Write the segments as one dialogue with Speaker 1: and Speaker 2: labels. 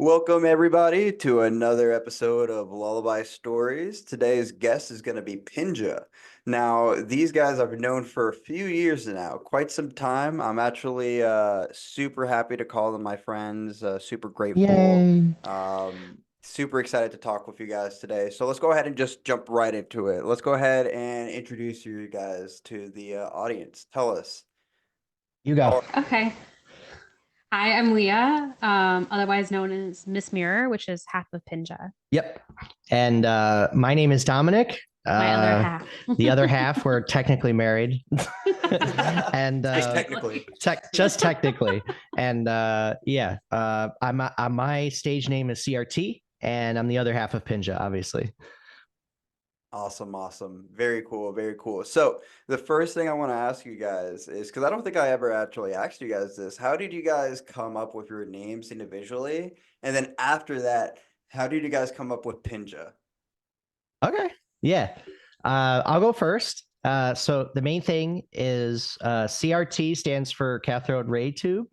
Speaker 1: Welcome, everybody, to another episode of Lullaby Stories. Today's guest is going to be Pinja. Now, these guys I've known for a few years now, quite some time. I'm actually super happy to call them my friends, super grateful,
Speaker 2: Yay.
Speaker 1: super excited to talk with you guys today. So let's go ahead and just jump right into it. Let's go ahead and introduce you guys to the audience. Tell us.
Speaker 2: You go.
Speaker 3: Okay. Hi, I'm Leah, otherwise known as Miss Mirror, which is half of Pinja.
Speaker 2: Yep. And my name is Dominic.
Speaker 3: My other half.
Speaker 2: The other half, we're technically married. And
Speaker 1: Just technically.
Speaker 2: just technically. And my stage name is CRT, and I'm the other half of Pinja, obviously.
Speaker 1: Awesome, awesome. Very cool, very cool. So the first thing I want to ask you guys is, because I don't think I ever actually asked you guys this, how did you guys come up with your names individually? And then after that, how did you guys come up with Pinja?
Speaker 2: Okay. Yeah. I'll go first. So the main thing is CRT stands for cathode ray tube,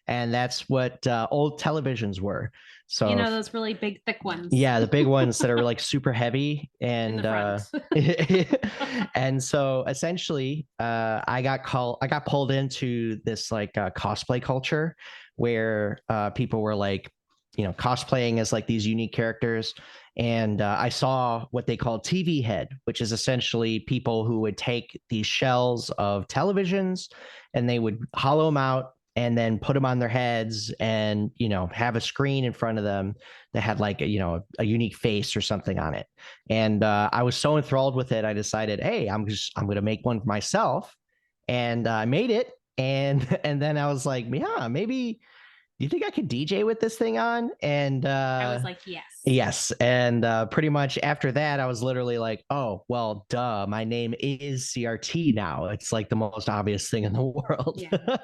Speaker 2: and that's what old televisions were. So
Speaker 3: You know, those really big, thick ones.
Speaker 2: yeah, the big ones that are like super heavy,
Speaker 3: In
Speaker 2: and
Speaker 3: the front.
Speaker 2: and so essentially, I got pulled into this like cosplay culture where people were like, cosplaying as like these unique characters. And I saw what they call TV head, which is essentially people who would take these shells of televisions and they would hollow them out and then put them on their heads and, have a screen in front of them that had like, a unique face or something on it. And I was so enthralled with it. I decided, hey, I'm going to make one for myself. And I made it. And then I was like, yeah, maybe, do you think I could DJ with this thing on? And
Speaker 3: I was like, yes.
Speaker 2: yes. And pretty much after that, I was literally like, oh, well, duh, my name is CRT now. It's like the most obvious thing in the world.
Speaker 3: Yeah.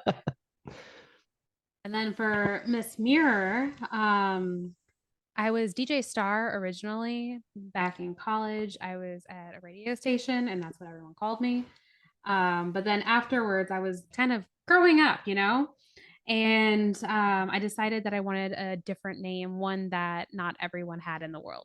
Speaker 3: And then for Miss Mirror, I was DJ Star originally back in college. I was at a radio station, and that's what everyone called me. But then afterwards, I was kind of growing up, and I decided that I wanted a different name, one that not everyone had in the world.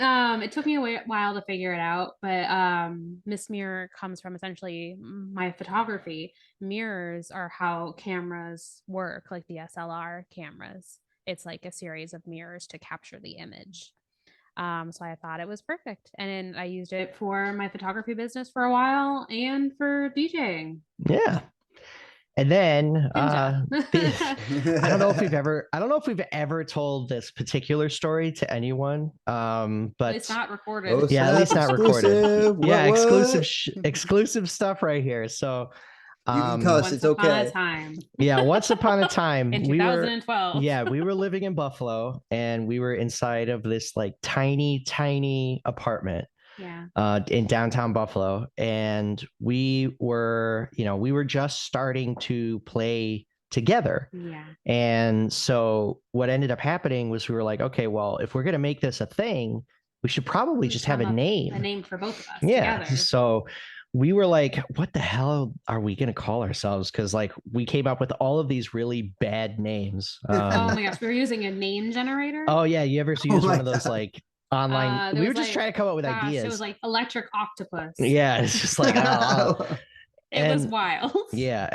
Speaker 3: It took me a while to figure it out, but Miss Mirror comes from essentially my photography. Mirrors are how cameras work, like the SLR cameras. It's like a series of mirrors to capture the image. So I thought it was perfect. And I used it for my photography business for a while and for DJing.
Speaker 2: Yeah. And then
Speaker 3: Ninja.
Speaker 2: I don't know if we've ever told this particular story to anyone. But
Speaker 3: it's not recorded.
Speaker 1: Oh,
Speaker 2: yeah, at least not recorded.
Speaker 1: exclusive.
Speaker 2: Yeah,
Speaker 1: What?
Speaker 2: exclusive stuff right here. So
Speaker 1: You can cuss,
Speaker 3: Once
Speaker 1: it's
Speaker 3: upon
Speaker 1: okay.
Speaker 3: a time
Speaker 2: yeah, once upon a time
Speaker 3: in
Speaker 2: we were
Speaker 3: 2012.
Speaker 2: yeah, we were living in Buffalo and we were inside of this like tiny apartment
Speaker 3: Yeah.
Speaker 2: in downtown Buffalo. And we were just starting to play together.
Speaker 3: Yeah.
Speaker 2: And so what ended up happening was we were like, okay, well, if we're going to make this a thing, we should probably just have a name.
Speaker 3: A name for both of us
Speaker 2: Yeah.
Speaker 3: together.
Speaker 2: So we were like, what the hell are we going to call ourselves? Because like we came up with all of these really bad names.
Speaker 3: Oh my gosh, we were using a name generator.
Speaker 2: Oh yeah, you ever use one of those like online? We were just trying to come up with ideas.
Speaker 3: It was like Electric Octopus.
Speaker 2: Yeah, it's just like
Speaker 3: it was wild.
Speaker 2: Yeah,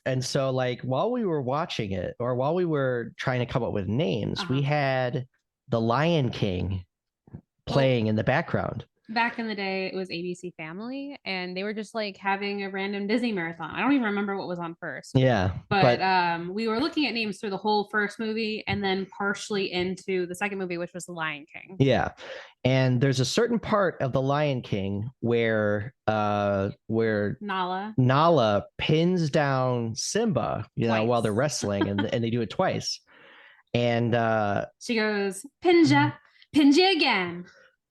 Speaker 2: and so like while we were watching it, or while we were trying to come up with names, we had The Lion King playing in the background.
Speaker 3: Back in the day, it was ABC Family, and they were just like having a random Disney marathon. I don't even remember what was on first.
Speaker 2: Yeah,
Speaker 3: but we were looking at names through the whole first movie, and then partially into the second movie, which was The Lion King.
Speaker 2: Yeah, and there's a certain part of The Lion King where Nala pins down Simba, while they're wrestling, and they do it twice, and
Speaker 3: she goes, "Pinja, Pinja again,"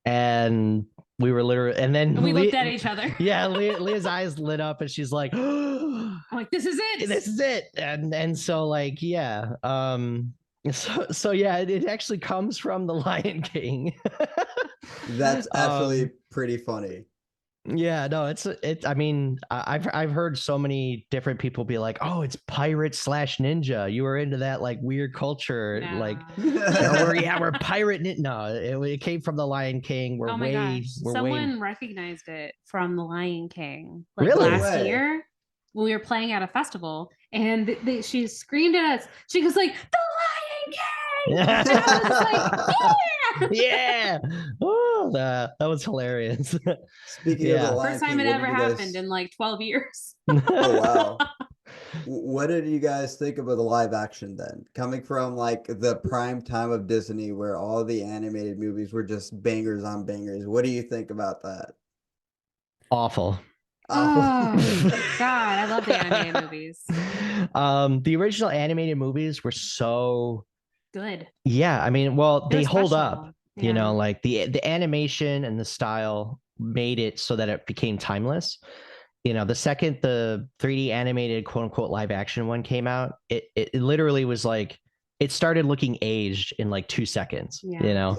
Speaker 2: and we were literally, and then
Speaker 3: we looked at each other.
Speaker 2: Yeah, Leah's eyes lit up, and she's like,
Speaker 3: "I'm like, this is it.
Speaker 2: This is it." And so like, yeah, so yeah, it actually comes from The Lion King.
Speaker 1: That's actually pretty funny.
Speaker 2: Yeah, no, I mean, I've heard so many different people be like, "Oh, it's pirate slash ninja. You were into that like weird culture, like,
Speaker 3: No.
Speaker 2: we're pirate No, it came from the Lion King.
Speaker 3: Oh my gosh.
Speaker 2: We're way
Speaker 3: Someone recognized it from The Lion King like
Speaker 1: No
Speaker 2: really.
Speaker 3: last
Speaker 1: way.
Speaker 3: year when we were playing at a festival and she screamed at us. She goes like, "The Lion King!" And I was like, yeah.
Speaker 2: Yeah. Oh, that was hilarious.
Speaker 1: Speaking of the
Speaker 2: Yeah.
Speaker 1: Lion
Speaker 3: First time
Speaker 1: King,
Speaker 3: it
Speaker 1: what
Speaker 3: ever
Speaker 1: did you
Speaker 3: happened
Speaker 1: guys?
Speaker 3: in like 12 years.
Speaker 1: Oh wow. What did you guys think about the live action then? Coming from like the prime time of Disney where all the animated movies were just bangers on bangers. What do you think about that?
Speaker 2: Awful.
Speaker 3: Oh God, I love the animated movies.
Speaker 2: The original animated movies were so,
Speaker 3: Good.
Speaker 2: yeah, I mean, well,
Speaker 3: They were
Speaker 2: they hold up,
Speaker 3: special. Yeah.
Speaker 2: like the animation and the style made it so that it became timeless. The second the 3D animated quote unquote live action one came out, it literally was like it started looking aged in like 2 seconds,
Speaker 3: Yeah.
Speaker 1: Yep.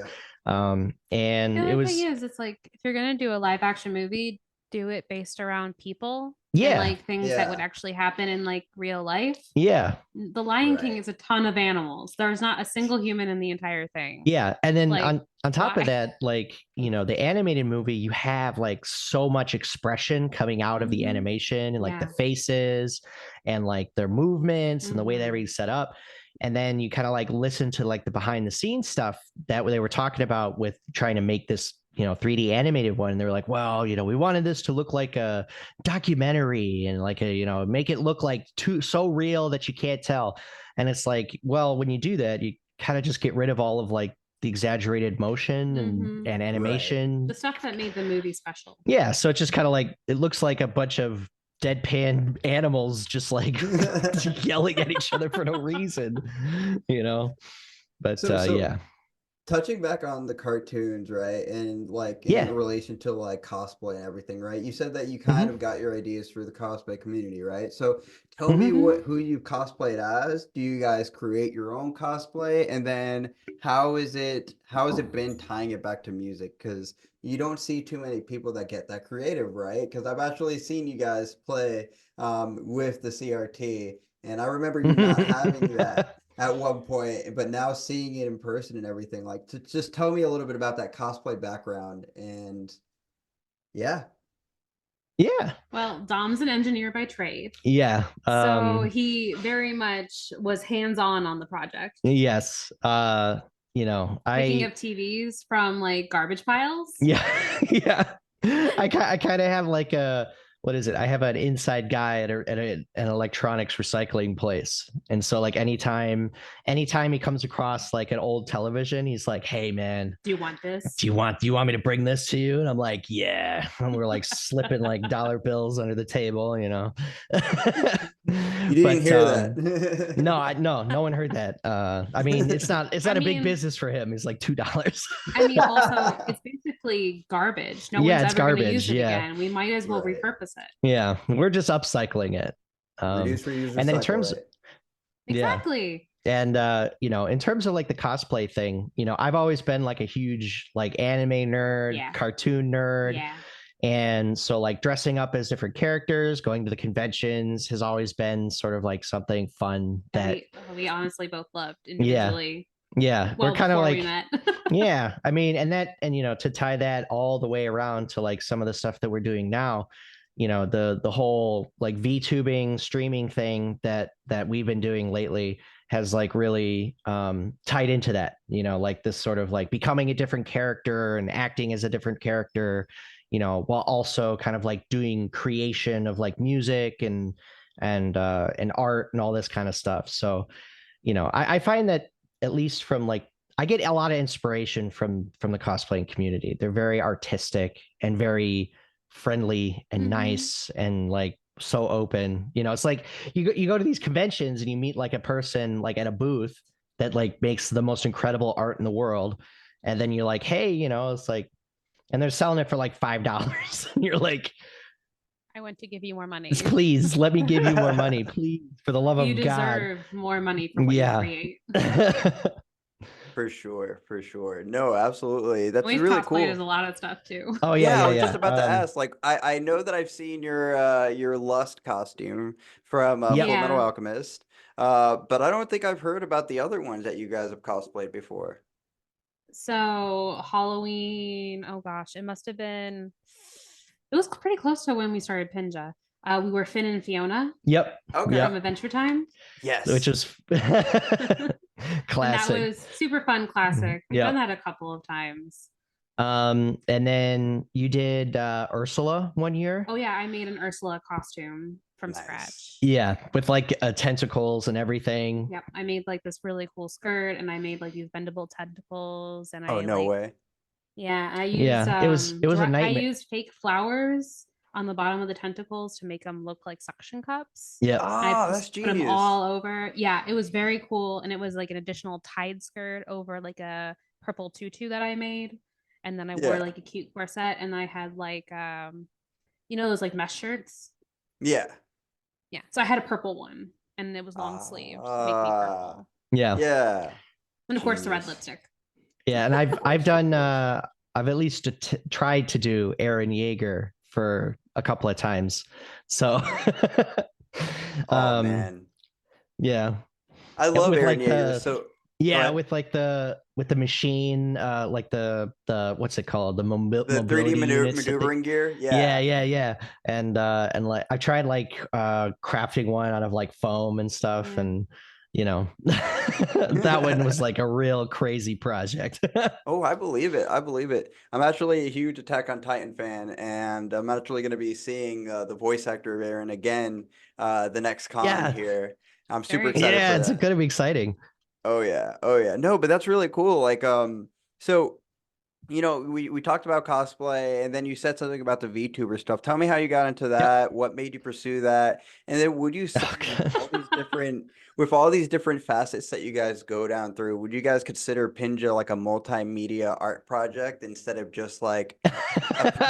Speaker 2: And
Speaker 3: The
Speaker 2: it
Speaker 3: other thing
Speaker 2: was,
Speaker 3: is, it's like if you're gonna do a live action movie, do it based around people and
Speaker 2: yeah,
Speaker 3: like things that would
Speaker 1: Yeah.
Speaker 3: actually happen in like real life.
Speaker 2: yeah,
Speaker 3: The Lion King
Speaker 1: Right.
Speaker 3: is a ton of animals. There's not a single human in the entire thing.
Speaker 2: yeah. And then
Speaker 3: Like,
Speaker 2: on top of
Speaker 3: why?
Speaker 2: that, like, the animated movie, you have like so much expression coming out of the
Speaker 3: Mhm.
Speaker 2: animation and like the
Speaker 3: Yeah.
Speaker 2: faces and like their movements and the way that
Speaker 3: Mhm.
Speaker 2: everything's set up. And then you kind of like listen to like the behind the scenes stuff that they were talking about with trying to make this 3D animated one. And they were like, well, we wanted this to look like a documentary and like a, make it look like so real that you can't tell. And it's like, well, when you do that, you kind of just get rid of all of like the exaggerated motion
Speaker 3: Mhm.
Speaker 2: and
Speaker 1: Right.
Speaker 2: animation.
Speaker 3: The stuff that made the movie special.
Speaker 2: Yeah, so it's just kind of like it looks like a bunch of deadpan animals just like yelling at each other for no reason, you know. But
Speaker 1: So
Speaker 2: yeah,
Speaker 1: touching back on the cartoons, right? And like in
Speaker 2: yeah,
Speaker 1: relation to like cosplay and everything, right? You said that you kind
Speaker 2: hmm
Speaker 1: of got your ideas through the cosplay community, right? So tell me
Speaker 2: hmm
Speaker 3: Mhm.
Speaker 1: who you cosplayed as. Do you guys create your own cosplay? And then how has it been tying it back to music? Because you don't see too many people that get that creative, right? Because I've actually seen you guys play with the CRT, and I remember you not having that at one point, but now seeing it in person and everything, like to just tell me a little bit about that cosplay background and yeah.
Speaker 2: yeah,
Speaker 3: Well, Dom's an engineer by trade.
Speaker 2: yeah.
Speaker 3: So he very much was hands-on on the project.
Speaker 2: Yes.
Speaker 3: Picking
Speaker 2: I
Speaker 3: up TVs from like garbage piles.
Speaker 2: Yeah, yeah. I kind of have like a what is it? I have an inside guy an electronics recycling place, and so like anytime he comes across like an old television, he's like, "Hey, man,
Speaker 3: Do you want this?
Speaker 2: do you want me to bring this to you?" And I'm like, "Yeah." And we're like slipping like dollar bills under the table,
Speaker 1: You didn't
Speaker 2: But
Speaker 1: hear
Speaker 2: no,
Speaker 1: that.
Speaker 2: no one heard that. I mean, it's
Speaker 3: I
Speaker 2: not a big
Speaker 3: mean,
Speaker 2: business for him. It's like $2.
Speaker 3: I mean, also it's basically garbage. No
Speaker 2: Yeah,
Speaker 3: one's
Speaker 2: it's
Speaker 3: ever going to
Speaker 2: garbage.
Speaker 3: use it
Speaker 2: Yeah.
Speaker 3: again. We might as well
Speaker 1: Right.
Speaker 3: repurpose it.
Speaker 2: Yeah, we're just upcycling it.
Speaker 1: Reduce, reuse,
Speaker 2: And then in
Speaker 1: recycle,
Speaker 2: terms,
Speaker 1: right?
Speaker 2: yeah,
Speaker 3: Exactly.
Speaker 2: and in terms of like the cosplay thing, I've always been like a huge like anime nerd,
Speaker 3: Yeah.
Speaker 2: cartoon nerd,
Speaker 3: Yeah.
Speaker 2: and so like dressing up as different characters, going to the conventions has always been sort of like something fun that,
Speaker 3: We honestly both loved
Speaker 2: yeah,
Speaker 3: individually.
Speaker 2: yeah, we're
Speaker 3: Well,
Speaker 2: kind of
Speaker 3: before we
Speaker 2: like,
Speaker 3: met.
Speaker 2: yeah, I mean, and to tie that all the way around to like some of the stuff that we're doing now, the whole like vtubing streaming thing that we've been doing lately has like really tied into that, like this sort of like becoming a different character and acting as a different character, while also kind of like doing creation of like music and art and all this kind of stuff. So, I find that at least from like I get a lot of inspiration from the cosplaying community. They're very artistic and very friendly and
Speaker 3: Mhm.
Speaker 2: nice and like so open. It's like you go to these conventions and you meet like a person like at a booth that like makes the most incredible art in the world, and then you're like, hey, it's like, and they're selling it for like $5, and you're like,
Speaker 3: I want to give you more money.
Speaker 2: please let me give you more money, please, for the love
Speaker 3: You
Speaker 2: of God.
Speaker 3: deserve more money for what you
Speaker 2: Yeah.
Speaker 3: create.
Speaker 1: For sure, for sure. No, absolutely. That's
Speaker 3: We've
Speaker 1: really
Speaker 3: cosplayed as
Speaker 1: cool.
Speaker 3: a lot of stuff too.
Speaker 2: Oh yeah,
Speaker 1: Yeah, I
Speaker 2: yeah,
Speaker 1: was just about to
Speaker 2: yeah.
Speaker 1: ask. Like, I know that I've seen your Lust costume from
Speaker 2: Yep.
Speaker 1: Full Metal
Speaker 3: Yeah.
Speaker 1: Alchemist, but I don't think I've heard about the other ones that you guys have cosplayed before.
Speaker 3: So Halloween, oh gosh, it must have been, it was pretty close to when we started Pinja. We were Finn and Fiona
Speaker 2: Yep.
Speaker 1: Okay.
Speaker 3: from
Speaker 2: Yep.
Speaker 3: Adventure Time.
Speaker 2: Which
Speaker 1: Yes.
Speaker 2: is
Speaker 3: And that
Speaker 2: classic.
Speaker 3: was super fun, classic. We've done
Speaker 2: Yep.
Speaker 3: that a couple of times.
Speaker 2: And then you did Ursula one year.
Speaker 3: Oh yeah, I made an Ursula costume from
Speaker 1: Nice.
Speaker 3: scratch.
Speaker 2: Yeah, with like tentacles and everything.
Speaker 3: Yep, I made like this really cool skirt, and I made like these bendable tentacles, and
Speaker 1: Oh,
Speaker 3: I
Speaker 1: no
Speaker 3: like,
Speaker 1: way.
Speaker 3: yeah, I used
Speaker 2: Yeah, it was a
Speaker 3: I
Speaker 2: nightmare.
Speaker 3: used fake flowers on the bottom of the tentacles to make them look like suction cups.
Speaker 2: Yep.
Speaker 3: And I
Speaker 1: Ah,
Speaker 3: just
Speaker 1: that's
Speaker 3: put them
Speaker 1: genius.
Speaker 3: all over. Yeah, it was very cool, and it was like an additional tied skirt over like a purple tutu that I made, and then I wore
Speaker 1: Yeah.
Speaker 3: like a cute corset, and I had like those like mesh shirts.
Speaker 1: Yeah.
Speaker 3: Yeah, so I had a purple one, and it was long sleeved to make me
Speaker 1: Ah,
Speaker 3: purple,
Speaker 2: Yeah.
Speaker 1: yeah.
Speaker 3: and of course the red
Speaker 1: Genius.
Speaker 3: lipstick.
Speaker 2: Yeah, and
Speaker 1: Of
Speaker 2: I've
Speaker 1: course, of
Speaker 2: done
Speaker 1: course.
Speaker 2: I've at least tried to do Aaron Yeager for a couple of times. So
Speaker 1: Oh
Speaker 2: um
Speaker 1: man.
Speaker 2: yeah.
Speaker 1: I love
Speaker 2: With
Speaker 1: Aaron
Speaker 2: like
Speaker 1: Yeager.
Speaker 2: the
Speaker 1: So go
Speaker 2: yeah,
Speaker 1: ahead.
Speaker 2: with like the machine like the what's it called? The
Speaker 1: The 3D
Speaker 2: mobility units that they
Speaker 1: maneuvering gear.
Speaker 2: yeah,
Speaker 1: Yeah.
Speaker 2: yeah, yeah. And like I tried like crafting one out of like foam and stuff,
Speaker 3: Yeah.
Speaker 2: and that one was like a real crazy project.
Speaker 1: Oh, I believe it. I believe it. I'm actually a huge Attack on Titan fan, and I'm actually going to be seeing the voice actor of Aaron again the next con
Speaker 2: Yeah.
Speaker 1: here. I'm super
Speaker 3: Very
Speaker 1: excited
Speaker 2: Yeah,
Speaker 1: for
Speaker 3: exciting.
Speaker 2: it's
Speaker 1: that.
Speaker 2: gonna be exciting.
Speaker 1: Oh yeah. Oh yeah. No, but that's really cool. Like so we talked about cosplay, and then you said something about the VTuber stuff. Tell me how you got into
Speaker 2: Yep.
Speaker 1: that. What made you pursue that? And then would you say
Speaker 2: Oh,
Speaker 1: with all these different facets that you guys go down through, would you guys consider Pinja like a multimedia art project instead of just like a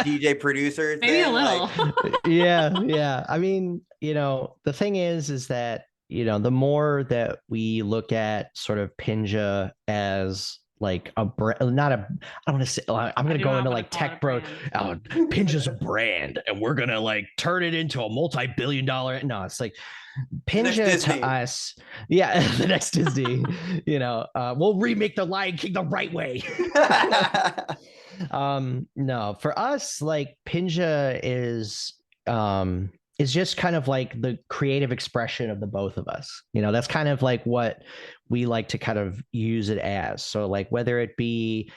Speaker 1: DJ producer
Speaker 3: Maybe a
Speaker 1: thing?
Speaker 3: little.
Speaker 1: Like,
Speaker 2: yeah, yeah. I mean, the thing is that, the more that we look at sort of Pinja as like a brand, not a, I don't want to say, I'm
Speaker 3: I
Speaker 2: going to
Speaker 3: do
Speaker 2: go
Speaker 3: not
Speaker 2: into
Speaker 3: want to
Speaker 2: like
Speaker 3: call it a
Speaker 2: tech bro.
Speaker 3: brand.
Speaker 2: Pinja's a brand and we're going to like turn it into a multi-billion-dollar. No, it's like
Speaker 1: the next
Speaker 2: Pinja to
Speaker 1: Disney.
Speaker 2: us. Yeah, the next Disney, we'll remake the Lion King the right way. No, for us, like Pinja is just kind of like the creative expression of the both of us. That's kind of like what we like to kind of use it as. So like whether it be,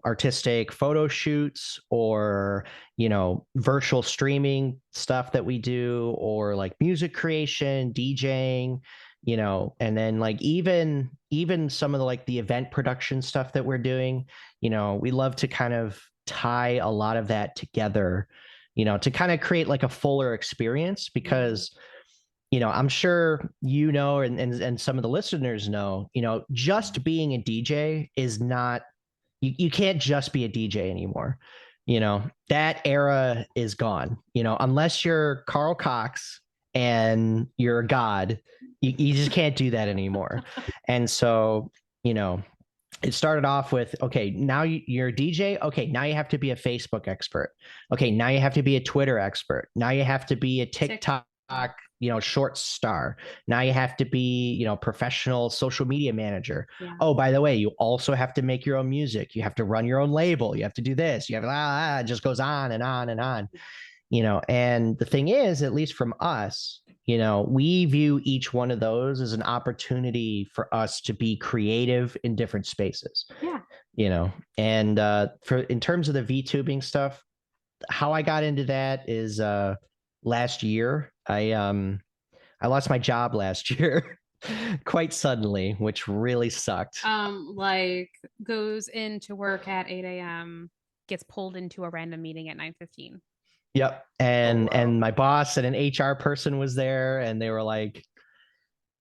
Speaker 2: artistic photo shoots or, virtual streaming stuff that we do, or like music creation, DJing, and then like even some of the like the event production stuff that we're doing, we love to kind of tie a lot of that together, to kind of create like a fuller experience because I'm sure and some of the listeners know, just being a DJ is not you can't just be a DJ anymore. That era is gone. Unless you're Carl Cox and you're a god, you just can't do that anymore. And so, you know, it started off with, okay, now you're a DJ. Okay, now you have to be a Facebook expert. Okay, now you have to be a Twitter expert. Now you have to be a TikTok, short star. Now you have to be, professional social media manager.
Speaker 3: Yeah.
Speaker 2: Oh, by the way, you also have to make your own music. You have to run your own label. You have to do this. You have it just goes on and on and on. And the thing is, at least from us, we view each one of those as an opportunity for us to be creative in different spaces.
Speaker 3: Yeah.
Speaker 2: And for in terms of the VTubing stuff, how I got into that is last year. I lost my job last year quite suddenly, which really sucked.
Speaker 3: Like goes into work at 8 a.m., gets pulled into a random meeting at 9:15.
Speaker 2: Yep.
Speaker 1: Oh,
Speaker 2: And
Speaker 1: wow.
Speaker 2: my boss and an HR person was there, and they were like,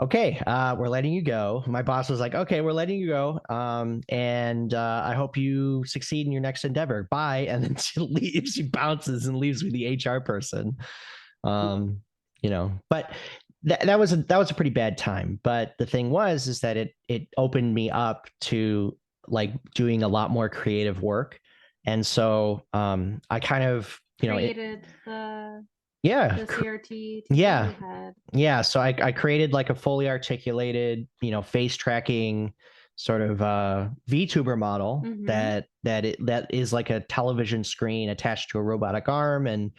Speaker 2: okay, we're letting you go. My boss was like, okay, we're letting you go. And I hope you succeed in your next endeavor. Bye. And then she leaves, she bounces and leaves with the HR person. But that was a pretty bad time. But the thing was, is that it opened me up to like doing a lot more creative work. And so I kind of,
Speaker 3: Created the
Speaker 2: yeah,
Speaker 3: CRT
Speaker 2: yeah,
Speaker 3: you had.
Speaker 2: yeah. So I created like a fully articulated, face tracking sort of VTuber model that is like a television screen attached to a robotic arm, and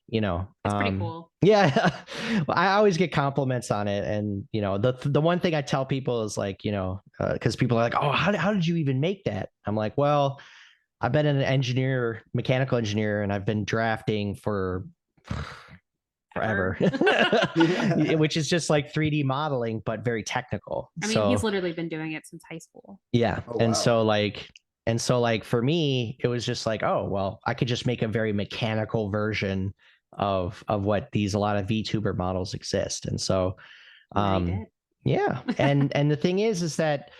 Speaker 3: It's pretty cool.
Speaker 2: yeah. I always get compliments on it, and the one thing I tell people is like, because people are like, oh, how did you even make that? I'm like, well, I've been an engineer, mechanical engineer, and I've been drafting for forever, which is just like 3D modeling, but very technical.
Speaker 3: I mean, he's literally been doing it since high school.
Speaker 2: Yeah.
Speaker 1: Oh,
Speaker 2: and
Speaker 1: wow.
Speaker 2: so like for me, it was just like, oh, well, I could just make a very mechanical version of what a lot of VTuber models exist. And so yeah. And the thing is that,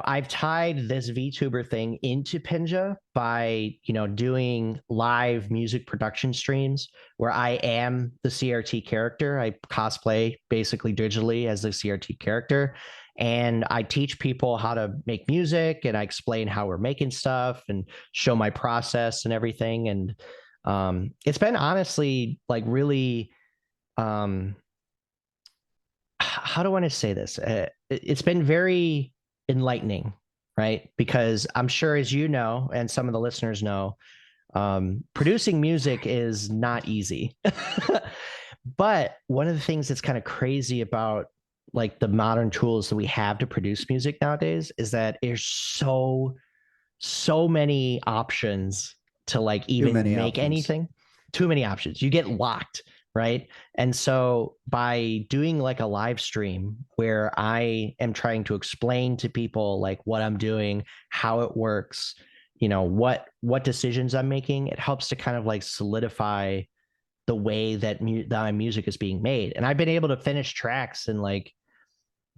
Speaker 2: I've tied this VTuber thing into PINJA by, doing live music production streams where I am the CRT character. I cosplay basically digitally as the CRT character. And I teach people how to make music, and I explain how we're making stuff and show my process and everything. And it's been honestly like really, how do I want to say this? It's been very enlightening, right? Because I'm sure, as you know, and some of the listeners know, producing music is not easy. But one of the things that's kind of crazy about like the modern tools that we have to produce music nowadays is that there's so many options to like even make anything. Too many options. You get locked, right? And so by doing like a live stream where I am trying to explain to people like what I'm doing, how it works, what decisions I'm making, it helps to kind of like solidify the way that my music is being made. And I've been able to finish tracks in like,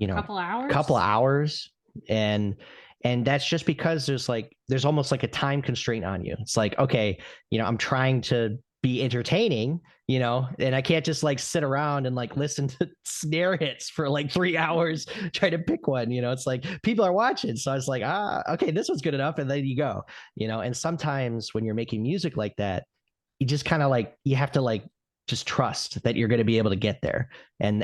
Speaker 2: couple hours. And that's just because there's almost like a time constraint on you. It's like, okay, I'm trying to be entertaining, and I can't just like sit around and like listen to snare hits for like 3 hours, try to pick one, it's like people are watching. So I was like, okay, this one's good enough. And then you go, and sometimes when you're making music like that, you just kind of like, you have to like just trust that you're going to be able to get there. And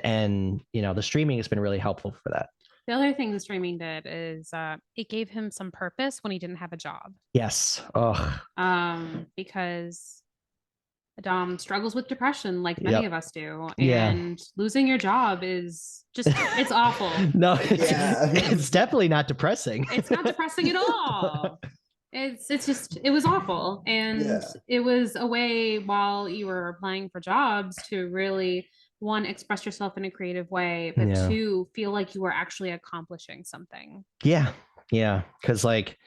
Speaker 2: the streaming has been really helpful for that.
Speaker 3: The other thing the streaming did is it gave him some purpose when he didn't have a job.
Speaker 2: Yes. Oh.
Speaker 3: Because Dom struggles with depression like many of us do.
Speaker 2: Yeah.
Speaker 3: And losing your job is just, it's awful.
Speaker 2: No, it's definitely not depressing.
Speaker 3: It's not depressing at all. It's just, it was awful. And it was a way while you were applying for jobs to really, one, express yourself in a creative way, but two, feel like you were actually accomplishing something.
Speaker 2: Yeah. Yeah. Cause like,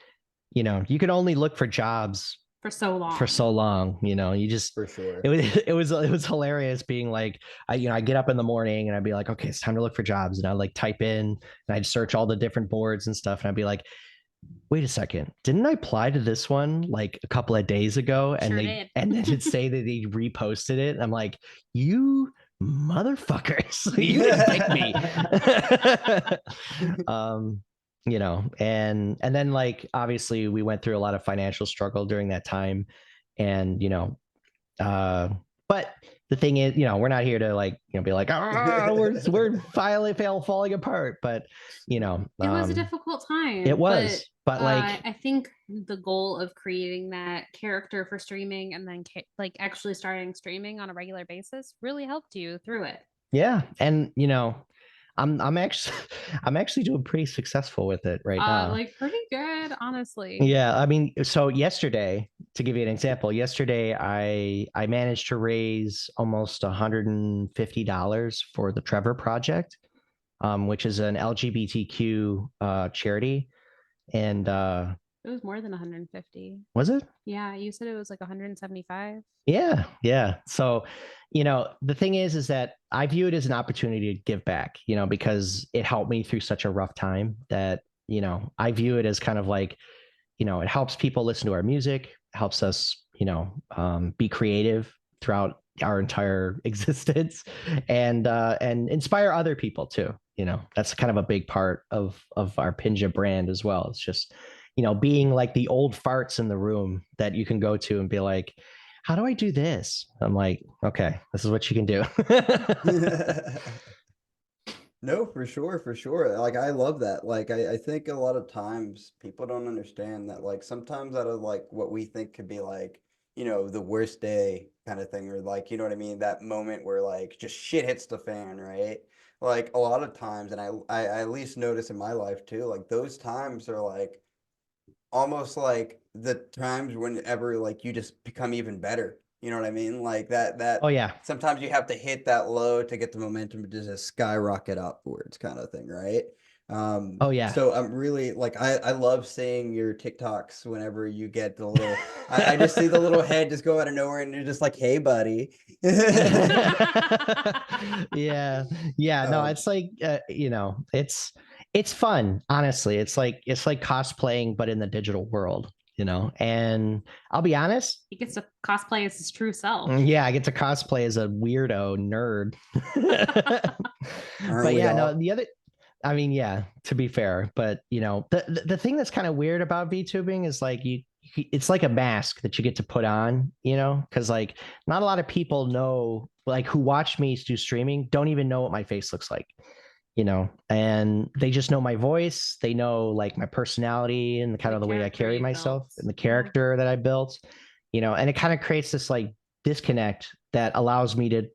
Speaker 2: you can only look for jobs
Speaker 3: for so
Speaker 2: long, you just,
Speaker 1: for sure.
Speaker 2: It was hilarious being like, I get up in the morning and I'd be like, okay, it's time to look for jobs. And I like type in and I'd search all the different boards and stuff. And I'd be like, wait a second, didn't I apply to this one like a couple of days ago? And and then it'd say that they reposted it. And I'm like, you motherfuckers, you didn't pick me. And then like obviously we went through a lot of financial struggle during that time. And but the thing is, we're not here to like, be like, we're finally falling apart. But it
Speaker 3: was a difficult time.
Speaker 2: It was, but like
Speaker 3: I think the goal of creating that character for streaming and then like actually starting streaming on a regular basis really helped you through it.
Speaker 2: Yeah, and I'm actually doing pretty successful with it right now.
Speaker 3: Like pretty good, honestly.
Speaker 2: Yeah, I mean, so yesterday, to give you an example, I managed to raise almost $150 for the Trevor Project, which is an LGBTQ charity, and
Speaker 3: it was more than 150.
Speaker 2: Was it?
Speaker 3: Yeah, you said it was like 175.
Speaker 2: Yeah. So, the thing is that I view it as an opportunity to give back, because it helped me through such a rough time that, I view it as kind of like, it helps people listen to our music, helps us, be creative throughout our entire existence, and inspire other people too. That's kind of a big part of our Pinja brand as well. It's just being like the old farts in the room that you can go to and be like, how do I do this? I'm like, okay, this is what you can do.
Speaker 1: No, for sure, for sure. Like I love that. Like I think a lot of times people don't understand that like sometimes out of like what we think could be like, the worst day kind of thing, or like, you know what I mean? That moment where like just shit hits the fan, right? Like a lot of times, and I at least notice in my life too, like those times are like almost like the times whenever like you just become even better. You know what I mean? Like
Speaker 2: Oh
Speaker 1: that
Speaker 2: yeah.
Speaker 1: sometimes you have to hit that low to get the momentum to just skyrocket upwards kind of thing, right?
Speaker 2: Oh yeah.
Speaker 1: So I'm really like I love seeing your TikToks whenever you get the little I just see the little head just go out of nowhere and you're just like, hey buddy.
Speaker 2: Yeah, yeah, no,
Speaker 1: um
Speaker 2: it's like it's fun, honestly. It's like cosplaying but in the digital world, and I'll be honest.
Speaker 3: He gets to cosplay as his true self.
Speaker 2: Yeah, I get to cosplay as a weirdo nerd.
Speaker 1: aren't
Speaker 2: But
Speaker 1: we
Speaker 2: yeah, no,
Speaker 1: all?
Speaker 2: the other, I mean, yeah, to be fair, but the thing that's kind of weird about VTubing is like it's like a mask that you get to put on, because like not a lot of people know, like who watch me do streaming don't even know what my face looks like, and they just know my voice, they know like my personality and the kind
Speaker 3: The
Speaker 2: of the way I
Speaker 3: character
Speaker 2: carry
Speaker 3: you
Speaker 2: myself
Speaker 3: built.
Speaker 2: and the
Speaker 3: Yeah.
Speaker 2: character that I built, and it kind of creates this like disconnect that allows me to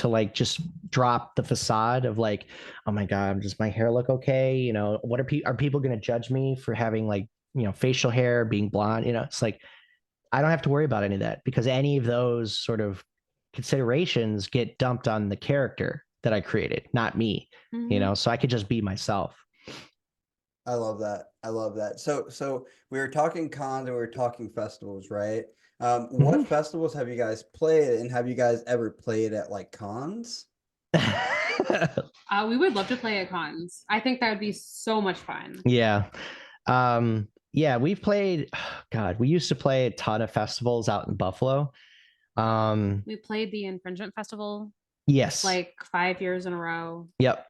Speaker 2: like just drop the facade of like, oh my god, does my hair look okay? What are people going to judge me for having like facial hair, being blonde? It's like I don't have to worry about any of that because any of those sort of considerations get dumped on the character that I created, not me.
Speaker 3: Mhm.
Speaker 2: So I could just be myself.
Speaker 1: I love that. I love that. So we were talking cons and we were talking festivals, right? What
Speaker 2: Mhm.
Speaker 1: festivals have you guys played, and have you guys ever played at like cons?
Speaker 3: We would love to play at cons. I think that would be so much fun.
Speaker 2: Yeah. Yeah, we've played, God, we used to play a ton of festivals out in Buffalo.
Speaker 3: We played the Infringement Festival
Speaker 2: Yes.
Speaker 3: like 5 years in a row.
Speaker 2: Yep.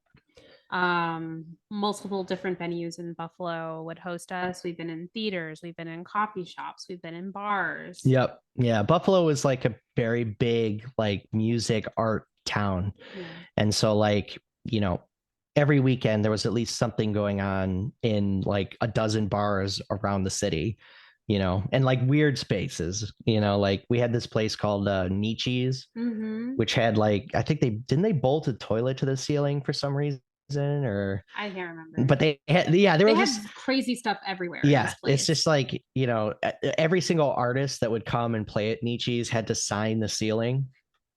Speaker 3: Multiple different venues in Buffalo would host us. We've been in theaters, we've been in coffee shops, we've been in bars.
Speaker 2: Yep. Yeah. Buffalo is like a very big, like music art town.
Speaker 3: Yeah.
Speaker 2: And so, like, every weekend there was at least something going on in like a dozen bars around the city, and like weird spaces, like we had this place called Nietzsche's,
Speaker 3: Mm-hmm.
Speaker 2: which had like, I think they bolt a toilet to the ceiling for some reason, or,
Speaker 3: I can't remember.
Speaker 2: but they had, yeah, they
Speaker 3: They
Speaker 2: were
Speaker 3: had
Speaker 2: just,
Speaker 3: crazy stuff everywhere in
Speaker 2: yeah,
Speaker 3: this
Speaker 2: it's
Speaker 3: place.
Speaker 2: just like, every single artist that would come and play at Nietzsche's had to sign the ceiling.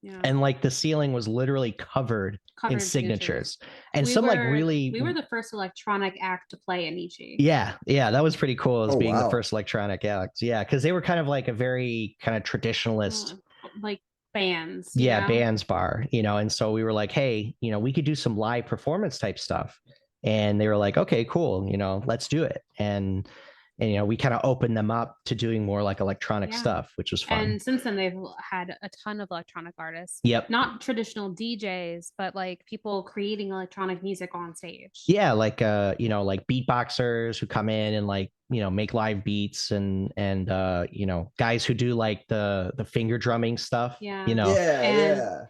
Speaker 3: Yeah.
Speaker 2: And like the ceiling was literally covered in signatures. And
Speaker 3: We
Speaker 2: some like
Speaker 3: were
Speaker 2: really,
Speaker 3: we were the first electronic act to play in Nietzsche.
Speaker 2: yeah, that was pretty cool as
Speaker 1: Oh
Speaker 2: being the
Speaker 1: wow.
Speaker 2: first electronic acts. Yeah, because they were kind of like a very kind of traditionalist,
Speaker 3: Like bands,
Speaker 2: yeah, bands bar, and so we were like, hey, we could do some live performance type stuff. And they were like, okay, cool, let's do it. And we kind of opened them up to doing more like electronic
Speaker 3: Yeah.
Speaker 2: stuff, which was fun.
Speaker 3: And since then, they've had a ton of electronic artists.
Speaker 2: Yep.
Speaker 3: Not traditional DJs, but like people creating electronic music on stage.
Speaker 2: Yeah, like like beatboxers who come in and like make live beats, and guys who do like the finger drumming stuff.
Speaker 3: Yeah.
Speaker 1: Yeah,
Speaker 3: And
Speaker 1: yeah.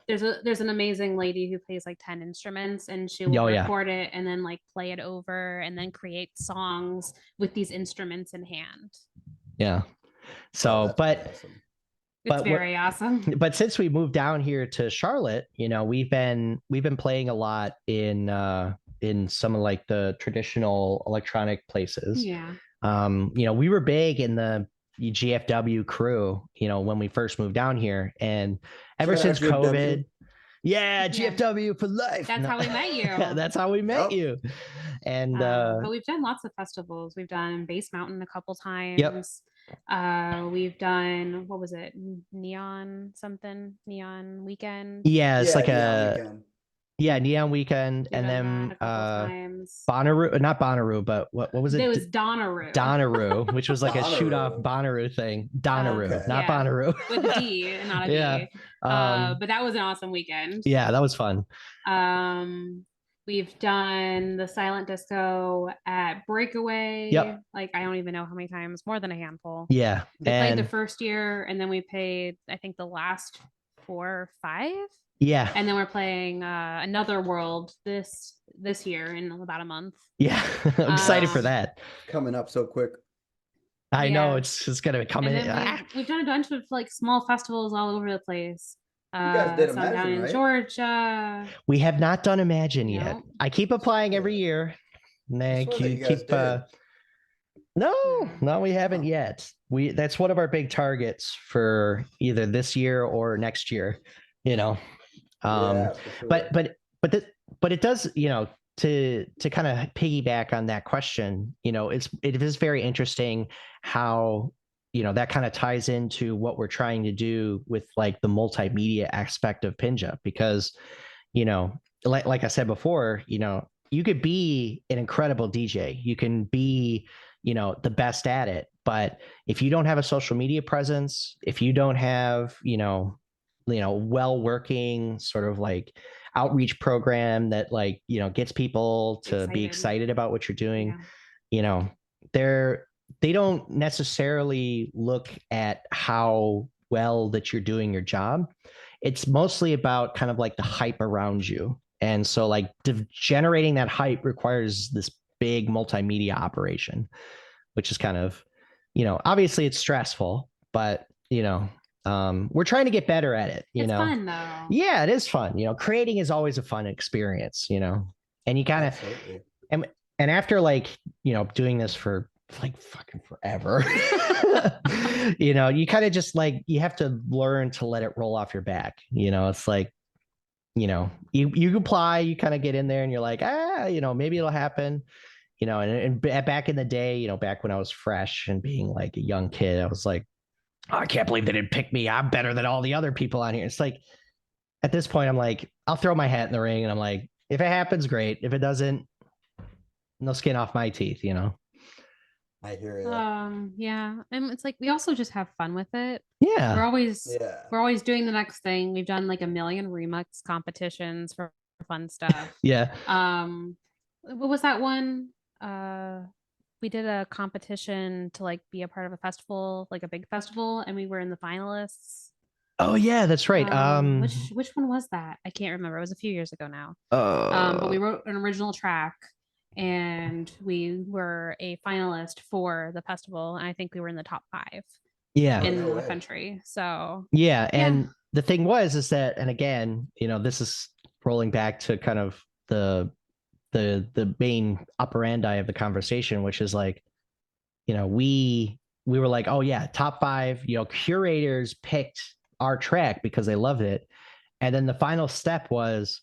Speaker 3: there's an amazing lady who plays like 10 instruments, and she will
Speaker 2: Oh yeah.
Speaker 3: record it and then like play it over and then create songs with these instruments in hand.
Speaker 2: Yeah. So,
Speaker 1: Oh, that's awesome.
Speaker 3: It's very awesome.
Speaker 2: But since we moved down here to Charlotte, we've been playing a lot in some of like the traditional electronic places.
Speaker 3: Yeah.
Speaker 2: We were big in the GFW crew, when we first moved down here, and ever
Speaker 1: Shout out
Speaker 2: since
Speaker 1: GFW.
Speaker 2: COVID, yeah, GFW for life.
Speaker 3: That's how we met you.
Speaker 2: That's how we met you. And
Speaker 3: but we've done lots of festivals. We've done Base Mountain a couple times.
Speaker 2: Yep.
Speaker 3: We've done, what was it? Neon Weekend.
Speaker 2: Yeah, it's like
Speaker 1: Neon Weekend.
Speaker 2: Yeah, Neon Weekend,
Speaker 3: We've
Speaker 2: and
Speaker 3: done that
Speaker 2: then
Speaker 3: a couple times.
Speaker 2: Bonnaroo, not Bonnaroo, but what was
Speaker 3: There
Speaker 2: it?
Speaker 3: was Donaroo.
Speaker 2: Donaroo, which was like a shoot off
Speaker 1: Bonnaroo.
Speaker 2: Bonnaroo thing. Donaroo,
Speaker 1: Okay.
Speaker 2: not
Speaker 3: Yeah,
Speaker 2: Bonnaroo.
Speaker 3: with a D and not a
Speaker 2: Yeah.
Speaker 3: B. But that was an awesome weekend.
Speaker 2: Yeah, that was fun.
Speaker 3: Um, we've done the silent disco at Breakaway.
Speaker 2: Yep.
Speaker 3: Like I don't even know how many times, more than a handful.
Speaker 2: Yeah.
Speaker 3: We played the
Speaker 2: And
Speaker 3: first year, and then we played I think the last 4 or 5,
Speaker 2: yeah.
Speaker 3: and then we're playing another world this year in about a month.
Speaker 2: Yeah. I'm excited for
Speaker 3: Um,
Speaker 2: that.
Speaker 1: Coming up so quick.
Speaker 2: I know
Speaker 3: yeah,
Speaker 2: it's just gonna come
Speaker 3: and
Speaker 2: in.
Speaker 3: then we've done a bunch of like small festivals all over the place.
Speaker 1: You guys did
Speaker 3: Some down
Speaker 1: Imagine,
Speaker 3: in
Speaker 1: right?
Speaker 3: Georgia.
Speaker 2: We have not done Imagine yet.
Speaker 3: No,
Speaker 2: I keep applying
Speaker 1: Yeah.
Speaker 2: every year. And
Speaker 1: I
Speaker 2: then
Speaker 1: swear that you guys
Speaker 2: keep
Speaker 1: did.
Speaker 2: no, we haven't
Speaker 1: Oh,
Speaker 2: yet. That's one of our big targets for either this year or next year, you know. Um,
Speaker 1: yeah, for
Speaker 2: but
Speaker 1: sure.
Speaker 2: but but the, but it does, to kind of piggyback on that question, it is very interesting how that kind of ties into what we're trying to do with like the multimedia aspect of Pinja, because you know like I said before, you could be an incredible DJ, you can be the best at it, but if you don't have a social media presence, if you don't have well working sort of like outreach program that like gets people to be
Speaker 3: excited.
Speaker 2: excited about what you're doing,
Speaker 3: Yeah,
Speaker 2: you know they're they don't necessarily look at how well that you're doing your job. It's mostly about kind of like the hype around you, and so like generating that hype requires this big multimedia operation, which is kind of obviously it's stressful, but we're trying to get better at it.
Speaker 3: it's fun though.
Speaker 2: Yeah, it is fun. Creating is always a fun experience. And you kind of
Speaker 1: Absolutely.
Speaker 2: and and after like doing this for like fucking forever, you kind of just like you have to learn to let it roll off your back. It's like you apply, you kind of get in there, and you're like, maybe it'll happen. And back in the day, back when I was fresh and being like a young kid, I was like, oh, I can't believe they didn't pick me. I'm better than all the other people on here. It's like at this point, I'm like, I'll throw my hat in the ring, and I'm like, if it happens, great. If it doesn't, no skin off my teeth.
Speaker 1: I hear you.
Speaker 3: Yeah, and it's like we also just have fun with it. We're
Speaker 2: Yeah.
Speaker 3: always
Speaker 1: Yeah.
Speaker 3: we're always doing the next thing. We've done like a million remix competitions for fun stuff.
Speaker 2: Yeah.
Speaker 3: What was that one? We did a competition to like be a part of a festival, like a big festival, and we were in the finalists.
Speaker 2: Oh yeah, that's right.
Speaker 3: Which one was that? I can't remember. It was a few years ago now. But we
Speaker 2: Uh,
Speaker 3: wrote an original track, and we were a finalist for the festival, and I think we were in the top 5
Speaker 2: yeah.
Speaker 1: Oh,
Speaker 3: in
Speaker 1: no
Speaker 3: the
Speaker 1: way.
Speaker 3: country. So
Speaker 2: Yeah.
Speaker 3: yeah,
Speaker 2: And the thing is that, and again, this is rolling back to kind of the main operandi of the conversation, which is like, we were like, oh yeah, top 5, curators picked our track because they loved it. And then the final step was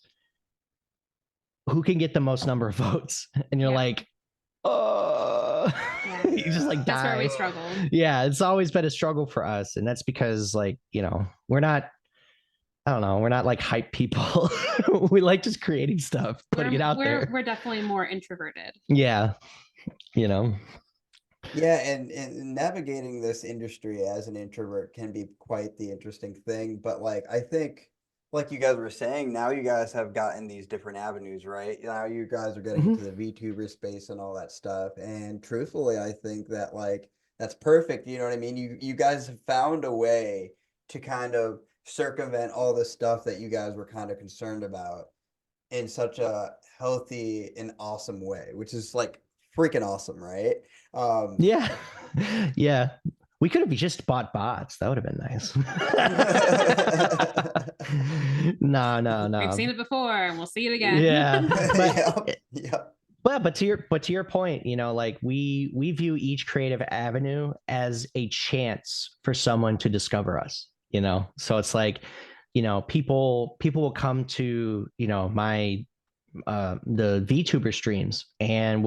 Speaker 2: who can get the most number of votes. And you're
Speaker 3: yeah,
Speaker 2: like, oh,
Speaker 3: yeah.
Speaker 2: you just like
Speaker 3: That's where we
Speaker 2: die.
Speaker 3: struggled.
Speaker 2: Yeah, it's always been a struggle for us. And that's because like, we're not, I don't know, we're not like hype people. We like just creating stuff, putting it out there.
Speaker 3: We're definitely more introverted.
Speaker 2: Yeah. You know.
Speaker 1: Yeah, and navigating this industry as an introvert can be quite the interesting thing. But like I think like you guys were saying, now you guys have gotten these different avenues, right? Now you guys are getting
Speaker 2: Mhm.
Speaker 1: into the VTuber space and all that stuff. And truthfully, I think that like that's perfect. You know what I mean? You guys have found a way to kind of circumvent all the stuff that you guys were kind of concerned about in such a healthy and awesome way, which is like freaking awesome, right? Um,
Speaker 2: Yeah. Yeah. We could have just bought bots. That would have been nice. No, no,
Speaker 3: We've
Speaker 2: no.
Speaker 3: seen it before, and we'll see it again.
Speaker 2: Yeah.
Speaker 1: yep,
Speaker 2: But
Speaker 1: yep,
Speaker 2: but to your point, like we view each creative avenue as a chance for someone to discover us. So it's like, people will come to, my the VTuber streams, and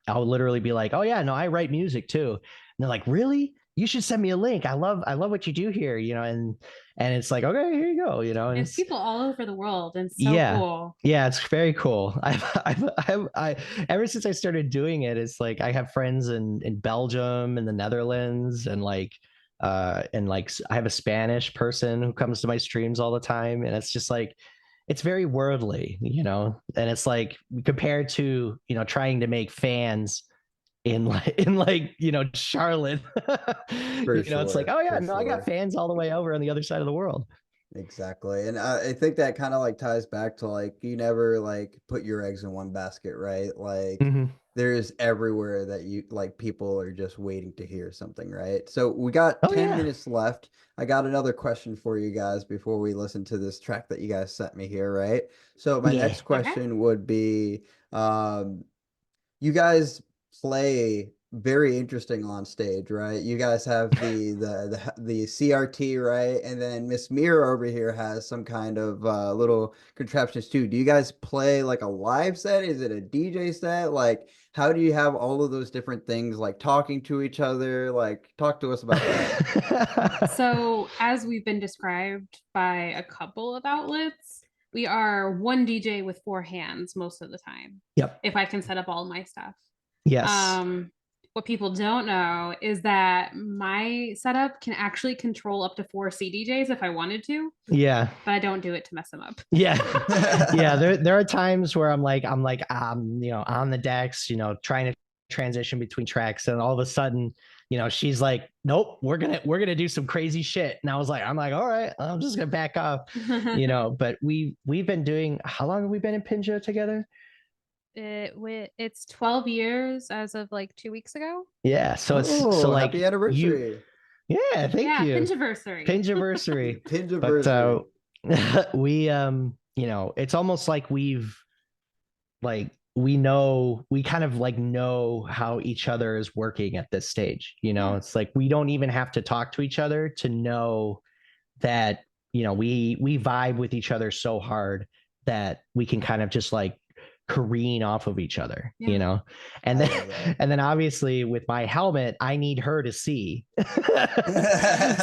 Speaker 2: I'll literally be like, oh yeah, no, I write music too. And they're like, really? you should send me a link. I love what you do here, you know, and it's like, okay, here you go, you know, and
Speaker 3: There's
Speaker 2: it's
Speaker 3: people all over the world, and it's so
Speaker 2: yeah.
Speaker 3: cool.
Speaker 2: Yeah, it's very cool. I ever since I started doing it, it's like I have friends in Belgium and the Netherlands and like I have a Spanish person who comes to my streams all the time, and it's just like it's very worldly, you know, and it's like compared to, you know, trying to make fans in like, you know, Charlotte.
Speaker 1: For
Speaker 2: You know, it's like,
Speaker 1: sure,
Speaker 2: oh yeah,
Speaker 1: for
Speaker 2: no, I got
Speaker 1: sure.
Speaker 2: fans all the way over on the other side of the world.
Speaker 1: Exactly. And I think that kind of like ties back to like you never like put your eggs in one basket, right? Like
Speaker 2: Mm-hmm.
Speaker 1: there's everywhere that you like people are just waiting to hear something, right? So we got
Speaker 2: Oh
Speaker 1: 10
Speaker 2: yeah.
Speaker 1: minutes left. I got another question for you guys before we listen to this track that you guys sent me here, right? So my
Speaker 2: Yeah.
Speaker 1: next
Speaker 3: Okay.
Speaker 1: question would be um you guys play very interesting on stage, right? You guys have the CRT, right? And then Miss Mira over here has some kind of little contraptions too. Do you guys play like a live set? Is it a DJ set? Like, how do you have all of those different things like talking to each other? Like, talk to us about that.
Speaker 3: So, as we've been described by a couple of outlets, we are one DJ with four hands most of the time,
Speaker 2: Yep.
Speaker 3: if I can set up all my stuff.
Speaker 2: Yes.
Speaker 3: What people don't know is that my setup can actually control up to four CDJs if I wanted to,
Speaker 2: Yeah.
Speaker 3: but I don't do it to mess them up.
Speaker 2: Yeah. Yeah. There are times where you know, on the decks, you know, trying to transition between tracks, and all of a sudden, you know, she's like, nope, we're gonna do some crazy shit. And I'm like, all right, I'm just gonna back off, you know. But we've been doing, how long have we been in Pinja together?
Speaker 3: It's 12 years as of like 2 weeks ago.
Speaker 2: Yeah. So
Speaker 1: Oh, happy
Speaker 2: like you,
Speaker 1: anniversary.
Speaker 2: yeah, thank
Speaker 3: Yeah,
Speaker 2: you.
Speaker 3: Pinjiversary.
Speaker 2: Pinjaversary. But
Speaker 1: Pinjiversary.
Speaker 2: we you know, it's almost like we kind of like know how each other is working at this stage, you know.
Speaker 3: Yeah.
Speaker 2: It's like we don't even have to talk to each other to know that, you know, we vibe with each other so hard that we can kind of just like careen off of each other,
Speaker 3: Yeah.
Speaker 2: you know. And
Speaker 1: I
Speaker 2: then
Speaker 1: love that.
Speaker 2: and then obviously with my helmet I need her to see.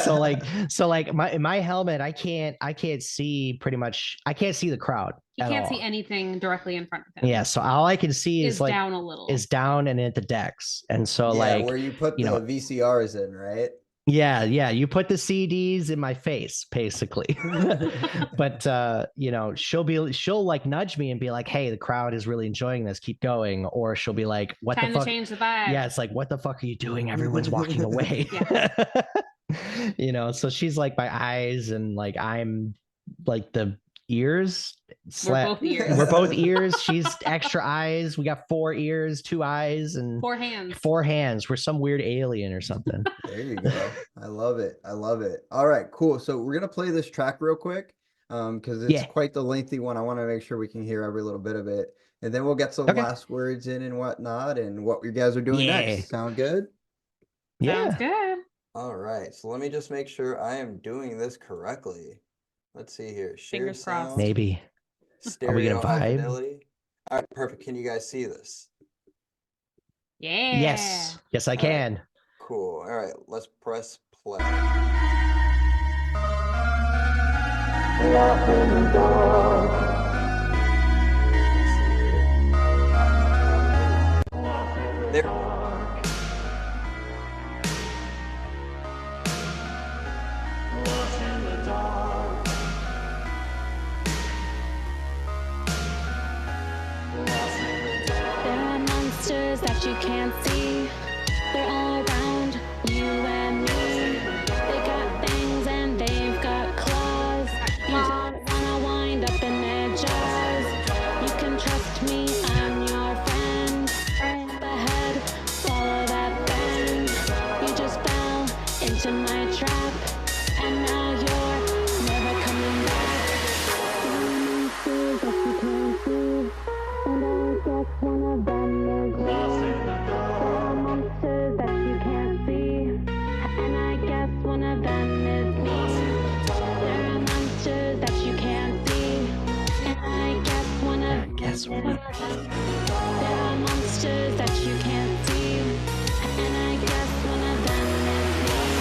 Speaker 2: So like my helmet, I can't see, pretty much I can't see the crowd
Speaker 3: He
Speaker 2: at
Speaker 3: can't see
Speaker 2: all.
Speaker 3: anything directly in front of him.
Speaker 2: Yeah, so all I can see
Speaker 3: Is
Speaker 2: is like
Speaker 3: down a little.
Speaker 2: is down and at the decks. And so
Speaker 1: Yeah,
Speaker 2: like,
Speaker 1: where you put
Speaker 2: you
Speaker 1: the
Speaker 2: know,
Speaker 1: VCRs in, right?
Speaker 2: yeah, you put the CDs in my face, basically. But you know, she'll like nudge me and be like, hey, the crowd is really enjoying this, keep going. Or she'll be like, what
Speaker 3: Time
Speaker 2: the
Speaker 3: to
Speaker 2: fuck?
Speaker 3: change the vibe.
Speaker 2: Yeah, it's like, what the fuck are you doing? Everyone's walking away. You know, so she's like my eyes, and like I'm like the ears.
Speaker 3: We're both ears.
Speaker 2: We're both ears. She's extra eyes. We got 4 ears, 2 eyes, and
Speaker 3: Four hands.
Speaker 2: 4 hands. We're some weird alien or something.
Speaker 1: There you go. I love it. I love it. All right, cool. So we're gonna play this track real quick, because it's
Speaker 2: Yeah.
Speaker 1: quite the lengthy one. I want to make sure we can hear every little bit of it, and then we'll get some
Speaker 2: Okay.
Speaker 1: last words in and whatnot, and what you guys are doing
Speaker 2: Yeah.
Speaker 1: next. Sound good?
Speaker 3: Sounds
Speaker 2: Yeah.
Speaker 3: good.
Speaker 1: All right. So let me just make sure I am doing this correctly. Let's see here. Share
Speaker 3: Fingers crossed.
Speaker 1: sound,
Speaker 2: Maybe. Are we
Speaker 1: stereo
Speaker 2: gonna
Speaker 1: high
Speaker 2: vibe?
Speaker 1: fidelity. All right, perfect. Can you guys see this?
Speaker 3: Yeah.
Speaker 2: Yes. Yes, I
Speaker 1: All right.
Speaker 2: can.
Speaker 1: Cool. All right, let's press play. There.
Speaker 4: There are monsters that you can't see. They're all around you and me. They got fangs and they've got claws. You don't wanna wind up in their jaws. You can trust me, I'm your friend. Up ahead, follow that bend. You just fell into my trap, and now you're never coming back. There are monsters that you can't see. And I guess one of them is me. There are monsters that you can't see. And I guess one of them is me. There are monsters that you can't see. And I guess one of them is me. There are monsters that you can't see. And I guess one of them is me.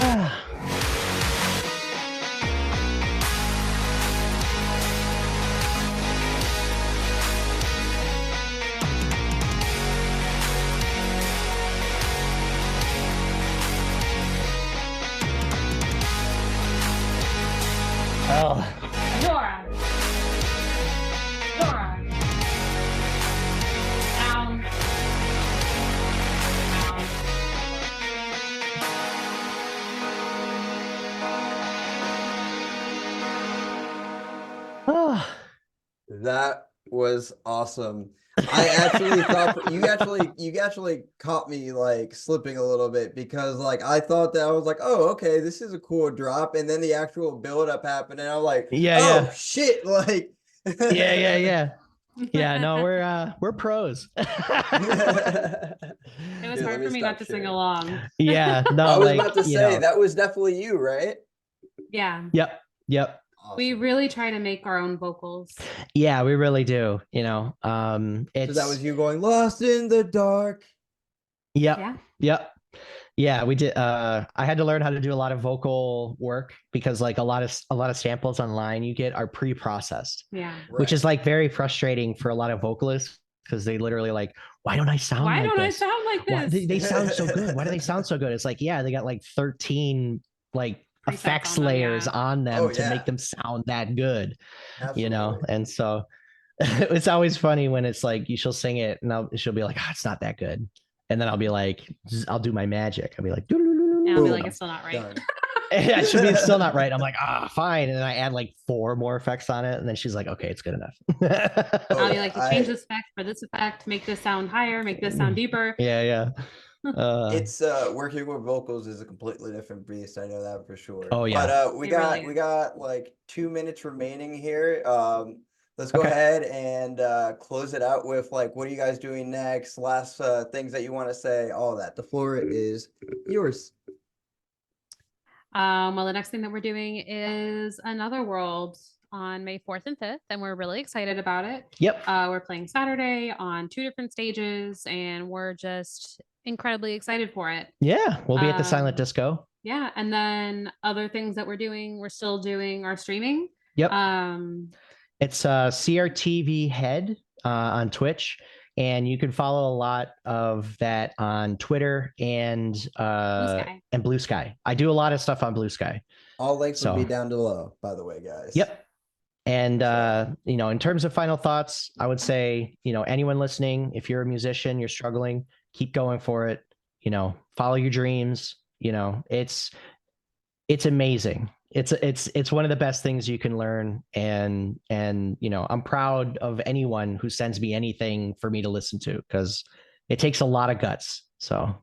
Speaker 3: Yeah.
Speaker 2: Oh,
Speaker 3: Dora. Dora. Down. Down.
Speaker 2: oh.
Speaker 1: That was awesome. I actually thought you actually caught me like slipping a little bit because like I thought that I was like, oh, okay, this is a cool drop, and then the actual build up happened, and I'm like,
Speaker 2: Yeah,
Speaker 1: oh
Speaker 2: yeah.
Speaker 1: shit, like
Speaker 2: Yeah. Yeah, no, we're pros.
Speaker 3: It was
Speaker 1: Dude, let
Speaker 3: hard
Speaker 1: me
Speaker 3: for me
Speaker 1: stop
Speaker 3: not to sing
Speaker 1: sharing.
Speaker 3: along.
Speaker 2: Yeah,
Speaker 1: I
Speaker 2: no,
Speaker 1: was
Speaker 2: like,
Speaker 1: about to say that was definitely you, right?
Speaker 3: Yeah.
Speaker 2: Yep.
Speaker 3: We
Speaker 1: Awesome.
Speaker 3: really try to make our own vocals.
Speaker 2: Yeah, we really do.
Speaker 1: So that was
Speaker 2: It's
Speaker 1: you going lost in the dark.
Speaker 3: Yeah.
Speaker 2: Yep. Yeah, we did. I had to learn how to do a lot of vocal work because like a lot of samples online you get are pre-processed,
Speaker 3: Yeah.
Speaker 2: which
Speaker 1: Right.
Speaker 2: is like very frustrating for a lot of vocalists because they literally like, why don't I sound
Speaker 3: Why
Speaker 2: like
Speaker 3: don't I
Speaker 2: this?
Speaker 3: sound like
Speaker 2: Why
Speaker 3: this?
Speaker 2: they sound so good? Why do they sound so good? It's like, yeah, they got like 13 like
Speaker 3: Presets
Speaker 2: effects
Speaker 3: on them,
Speaker 2: layers
Speaker 3: yeah.
Speaker 2: on them
Speaker 1: Oh
Speaker 2: to
Speaker 1: yeah,
Speaker 2: make them sound that good, you know?
Speaker 1: absolutely.
Speaker 2: And so it's always funny when it's like she'll sing it and she'll be like, oh, it's not that good. And then I'll be like, I'll do my magic. I'll be like,
Speaker 3: And I'll be like,
Speaker 1: Boom.
Speaker 3: it's still not right.
Speaker 1: Done.
Speaker 2: it should be still not right. I'm like, fine. And then I add like 4 more effects on it. And then she's like, okay, it's good enough.
Speaker 1: Oh,
Speaker 3: I'll be
Speaker 1: yeah,
Speaker 3: like, to change this effect for this effect, make this sound higher, make this sound deeper.
Speaker 2: Yeah.
Speaker 1: It's working with vocals is a completely different beast. I know that for sure.
Speaker 2: Oh, yeah.
Speaker 1: But we
Speaker 3: It really
Speaker 1: we
Speaker 3: is.
Speaker 1: got like 2 minutes remaining here. Let's go
Speaker 2: Okay.
Speaker 1: ahead and close it out with like, what are you guys doing next? Last things that you want to say, all that. The floor is yours.
Speaker 3: Well, the next thing that we're doing is Another World on May 4th and 5th, and we're really excited about it.
Speaker 2: Yep.
Speaker 3: We're playing Saturday on 2 different stages, and we're just incredibly excited for it.
Speaker 2: Yeah. We'll be at the Silent Disco.
Speaker 3: Yeah, and then other things that we're still doing our streaming.
Speaker 2: Yep. It's CRTV Head on Twitch. And you can follow a lot of that on Twitter and Blue Sky. I do a lot of stuff on Blue Sky.
Speaker 1: All links will be down below, by the way, guys.
Speaker 2: Yep. And in terms of final thoughts, I would say, anyone listening, if you're a musician, you're struggling, keep going for it. Follow your dreams. It's amazing. It's one of the best things you can learn, and I'm proud of anyone who sends me anything for me to listen to because it takes a lot of guts. So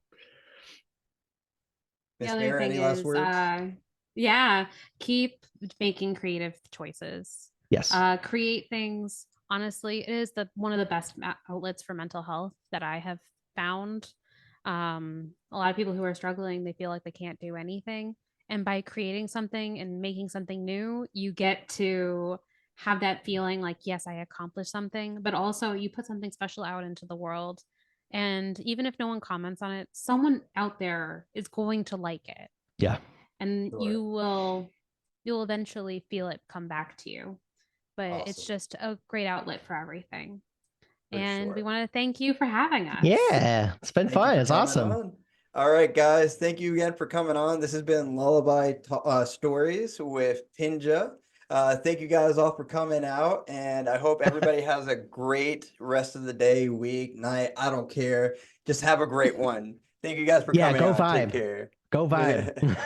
Speaker 1: Miss Mira, any last words?
Speaker 3: Keep making creative choices.
Speaker 2: Yes.
Speaker 3: Create things. Honestly, it is one of the best outlets for mental health that I have found. A lot of people who are struggling, they feel like they can't do anything. And by creating something and making something new, you get to have that feeling like, yes, I accomplished something, but also you put something special out into the world. And even if no one comments on it, someone out there is going to like it.
Speaker 2: Yeah.
Speaker 3: And you'll eventually feel it come back to you. But it's just a great outlet for everything. And we want to thank you for having us.
Speaker 2: Yeah, it's been fun. It's awesome.
Speaker 1: All right, guys. Thank you again for coming on. This has been LVllABY Stories with PINJA. Thank you guys all for coming out, and I hope everybody has a great rest of the day, week, night. I don't care. Just have a great one. Thank you guys for coming
Speaker 2: go
Speaker 1: out.
Speaker 2: vibe.
Speaker 1: Take care.
Speaker 2: Go vibe.